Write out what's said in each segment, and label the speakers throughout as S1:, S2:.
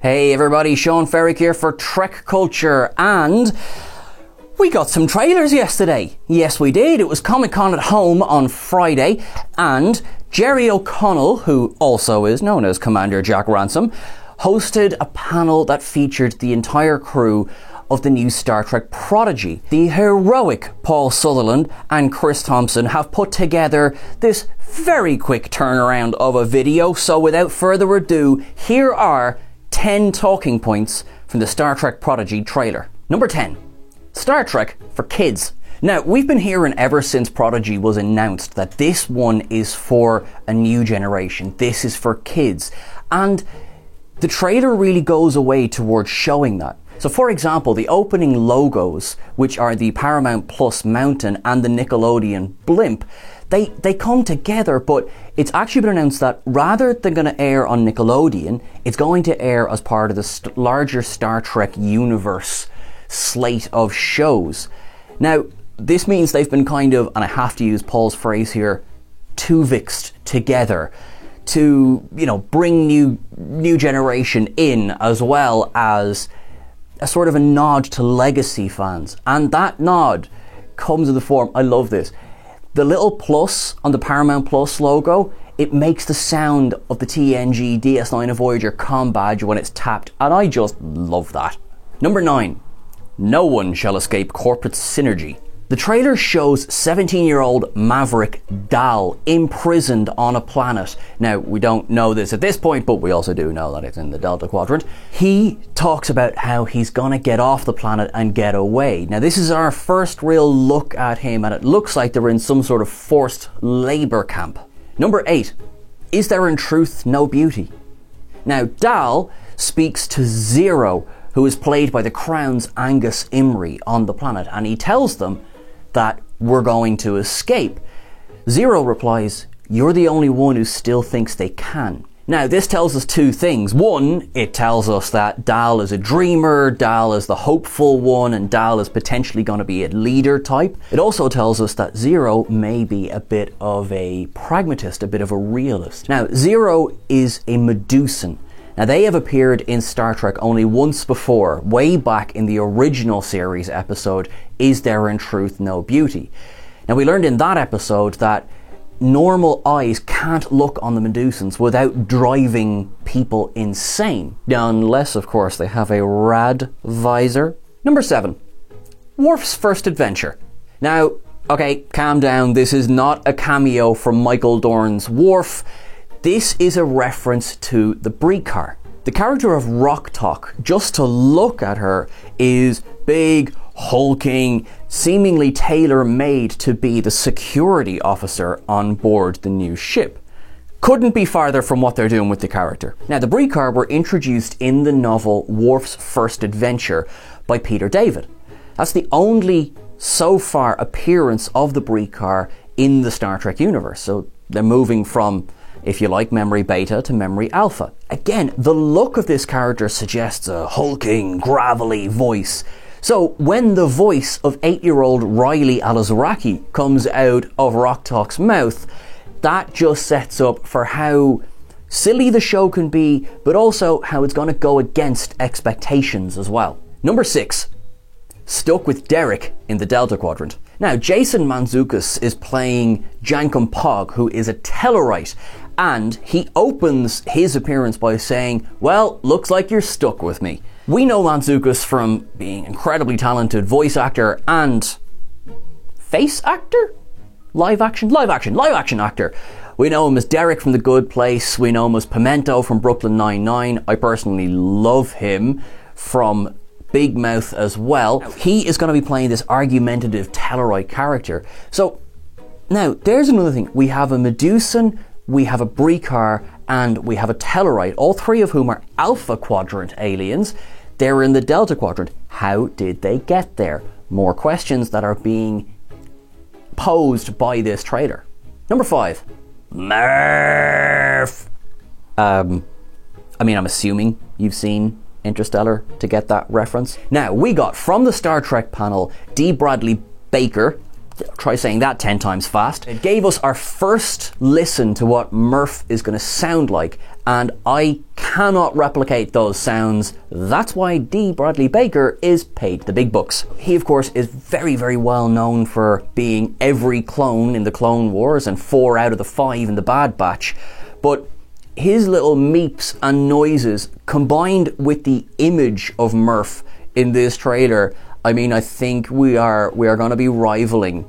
S1: Hey everybody, Sean Ferrick here for Trek Culture, and we got some trailers yesterday. Yes, we did. It was Comic-Con at Home on Friday, and Jerry O'Connell, who also is known as Commander Jack Ransom, hosted a panel that featured the entire crew of the new Star Trek Prodigy. The heroic Paul Sutherland and Chris Thompson have put together this very quick turnaround of a video, so without further ado, here are 10 talking points from the Star Trek Prodigy trailer. Number 10. Star Trek for kids. Now, we've been hearing ever since Prodigy was announced that this one is for a new generation. This is for kids. And the trailer really goes away towards showing that. So for example, the opening logos, which are the Paramount Plus Mountain and the Nickelodeon Blimp, they come together, but it's actually been announced that rather than going to air on Nickelodeon, it's going to air as part of the larger Star Trek universe slate of shows. Now, this means they've been kind of, and I have to use Paul's phrase here, two-vixed together to, bring new generation in, as well as a sort of a nod to legacy fans. And that nod comes in the form, I love this, the little plus on the Paramount Plus logo, it makes the sound of the TNG DS9 and Voyager comm badge when it's tapped, and I just love that. Number 9. No one shall escape corporate synergy. The trailer shows 17-year-old Maverick Dal imprisoned on a planet. Now, we don't know this at this point, but we also do know that it's in the Delta Quadrant. He talks about how he's gonna get off the planet and get away. Now, this is our first real look at him, and it looks like they're in some sort of forced labor camp. Number 8. Is there in truth no beauty? Now, Dal speaks to Zero, who is played by the Crown's Angus Imrie on the planet, and he tells them that we're going to escape. Zero replies, "You're the only one who still thinks they can." Now, this tells us two things. One, it tells us that Dal is a dreamer, Dal is the hopeful one, and Dal is potentially going to be a leader type. It also tells us that Zero may be a bit of a pragmatist, a bit of a realist. Now, Zero is a Medusan. Now, they have appeared in Star Trek only once before, way back in the original series episode, Is There in Truth No Beauty? Now, we learned in that episode that normal eyes can't look on the Medusans without driving people insane. Unless, of course, they have a rad visor. Number 7. Worf's first adventure. Now, okay, calm down. This is not a cameo from Michael Dorn's Worf. This is a reference to the Breaker. The character of Rok-Tahk, just to look at her, is big, hulking, seemingly tailor-made to be the security officer on board the new ship. Couldn't be farther from what they're doing with the character. Now, the Breaker were introduced in the novel Worf's First Adventure by Peter David. That's the only, so far, appearance of the Breaker in the Star Trek universe. So they're moving from, if you like, memory beta to memory alpha. Again, the look of this character suggests a hulking, gravelly voice. So when the voice of 8-year-old Riley Alazraki comes out of Rok-Tahk's mouth, that just sets up for how silly the show can be, but also how it's going to go against expectations as well. Number 6. Stuck with Derek in the Delta Quadrant. Now, Jason Mantzoukas is playing Jankom Pog, who is a Tellarite, and he opens his appearance by saying, "Well, looks like you're stuck with me." We know Mantzoukas from being incredibly talented voice actor and face actor? Live action actor. We know him as Derek from The Good Place. We know him as Pimento from Brooklyn Nine-Nine. I personally love him from Big Mouth as well. He is going to be playing this argumentative Tellarite character. So, now, there's another thing. We have a Medusan, we have a Breaker, and we have a Tellarite, all three of whom are Alpha Quadrant aliens. They're in the Delta Quadrant. How did they get there? More questions that are being posed by this trailer. Number 5. Murph! I'm assuming you've seen Interstellar to get that reference. Now, we got from the Star Trek panel D. Bradley Baker, try saying that 10 times fast. It gave us our first listen to what Murph is going to sound like and I cannot replicate those sounds. That's why D. Bradley Baker is paid the big bucks. He, of course, is very, very well known for being every clone in the Clone Wars and 4 out of the 5 in the Bad Batch. But his little meeps and noises, combined with the image of Murph in this trailer, I mean, I think we are going to be rivaling,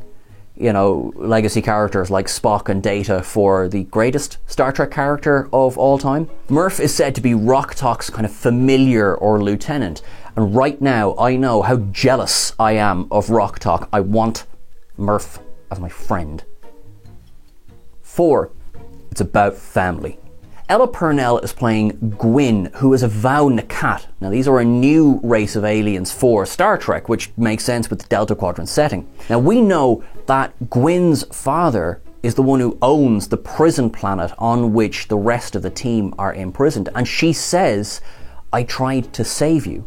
S1: you know, legacy characters like Spock and Data for the greatest Star Trek character of all time. Murph is said to be Rok-Tahk's kind of familiar or lieutenant, and right now I know how jealous I am of Rok-Tahk. I want Murph as my friend. 4. It's about family. Ella Purnell is playing Gwyn, who is a Vau N'Kat. Now, these are a new race of aliens for Star Trek, which makes sense with the Delta Quadrant setting. Now, we know that Gwyn's father is the one who owns the prison planet on which the rest of the team are imprisoned, and she says, "I tried to save you."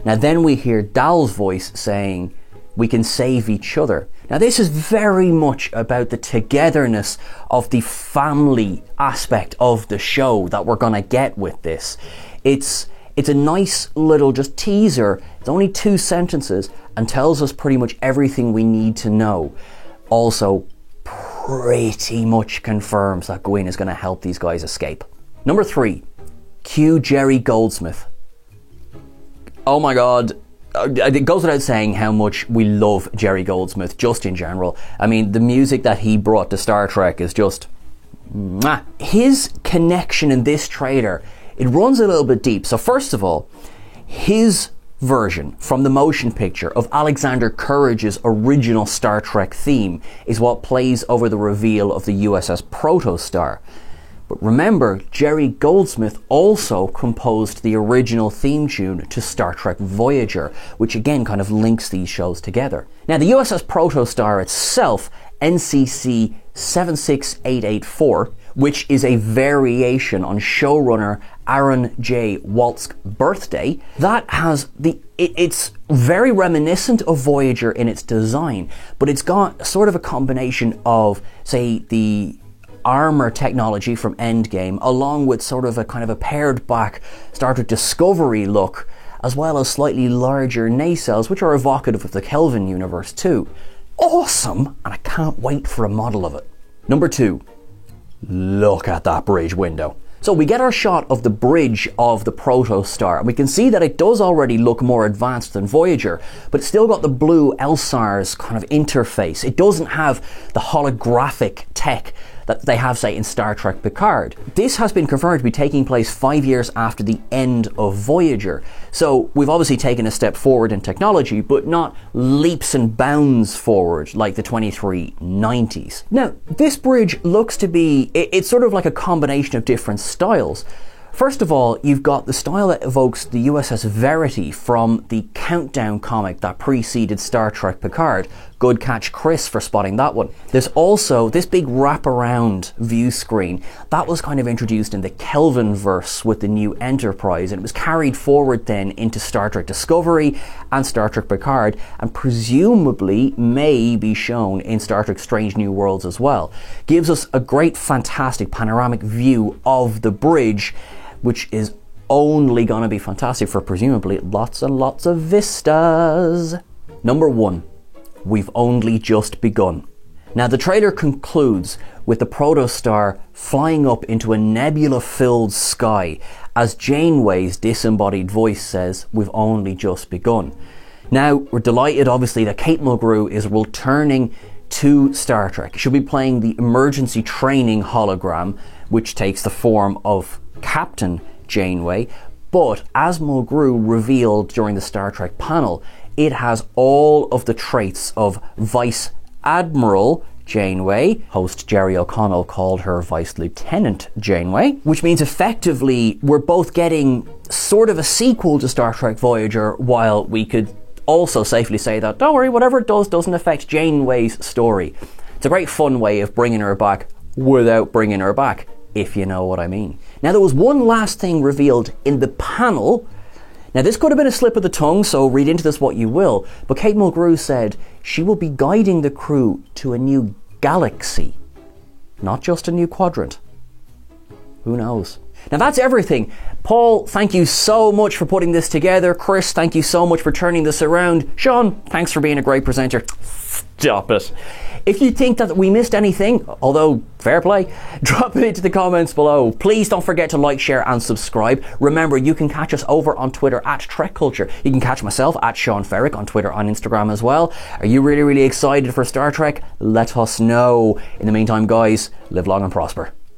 S1: Now, then we hear Dal's voice saying, "We can save each other." Now, this is very much about the togetherness of the family aspect of the show that we're going to get with this. It's a nice little just teaser. It's only 2 sentences and tells us pretty much everything we need to know. Also, pretty much confirms that Gwyn is going to help these guys escape. Number 3, cue Jerry Goldsmith. Oh my god. It goes without saying how much we love Jerry Goldsmith just in general. I mean, the music that he brought to Star Trek is just mwah. His connection in this trailer, it runs a little bit deep. So first of all, his version from the motion picture of Alexander Courage's original Star Trek theme is what plays over the reveal of the USS Protostar. But remember, Jerry Goldsmith also composed the original theme tune to Star Trek Voyager, which again kind of links these shows together. Now, the USS Protostar itself, NCC 76884, which is a variation on showrunner Aaron J. Waltz's birthday, that has it's very reminiscent of Voyager in its design, but it's got sort of a combination of, say, the armor technology from Endgame, along with sort of a kind of a pared back Star Trek Discovery look, as well as slightly larger nacelles, which are evocative of the Kelvin universe too. Awesome, and I can't wait for a model of it. Number 2, look at that bridge window. So we get our shot of the bridge of the Protostar, and we can see that it does already look more advanced than Voyager, but it's still got the blue LSARS kind of interface. It doesn't have the holographic tech that they have, say, in Star Trek Picard. This has been confirmed to be taking place 5 years after the end of Voyager. So we've obviously taken a step forward in technology, but not leaps and bounds forward like the 2390s. Now, this bridge looks to be, it's sort of like a combination of different styles. First of all, you've got the style that evokes the USS Verity from the Countdown comic that preceded Star Trek Picard. Good catch, Chris, for spotting that one. There's also this big wraparound view screen. That was kind of introduced in the Kelvinverse with the new Enterprise, and it was carried forward then into Star Trek Discovery and Star Trek Picard, and presumably may be shown in Star Trek Strange New Worlds as well. Gives us a great, fantastic panoramic view of the bridge, which is only going to be fantastic for presumably lots and lots of vistas. Number 1, we've only just begun. Now, the trailer concludes with the Protostar flying up into a nebula-filled sky as Janeway's disembodied voice says, "We've only just begun." Now, we're delighted, obviously, that Kate Mulgrew is returning to Star Trek. She'll be playing the emergency training hologram, which takes the form of Captain Janeway, but as Mulgrew revealed during the Star Trek panel, it has all of the traits of Vice Admiral Janeway. Host Jerry O'Connell called her Vice Lieutenant Janeway, which means effectively we're both getting sort of a sequel to Star Trek Voyager, while we could also safely say that, don't worry, whatever it does doesn't affect Janeway's story. It's a great fun way of bringing her back without bringing her back, if you know what I mean. Now, there was one last thing revealed in the panel. Now, this could have been a slip of the tongue, so read into this what you will, but Kate Mulgrew said she will be guiding the crew to a new galaxy, not just a new quadrant. Who knows? Now that's everything. Paul, thank you so much for putting this together. Chris, thank you so much for turning this around. Sean, thanks for being a great presenter. Stop it. If you think that we missed anything, although fair play, drop it into the comments below. Please don't forget to like, share and subscribe. Remember, you can catch us over on Twitter at Trek Culture. You can catch myself at Sean Ferrick on Twitter and Instagram as well. Are you really excited for Star Trek? Let us know. In the meantime, guys, live long and prosper.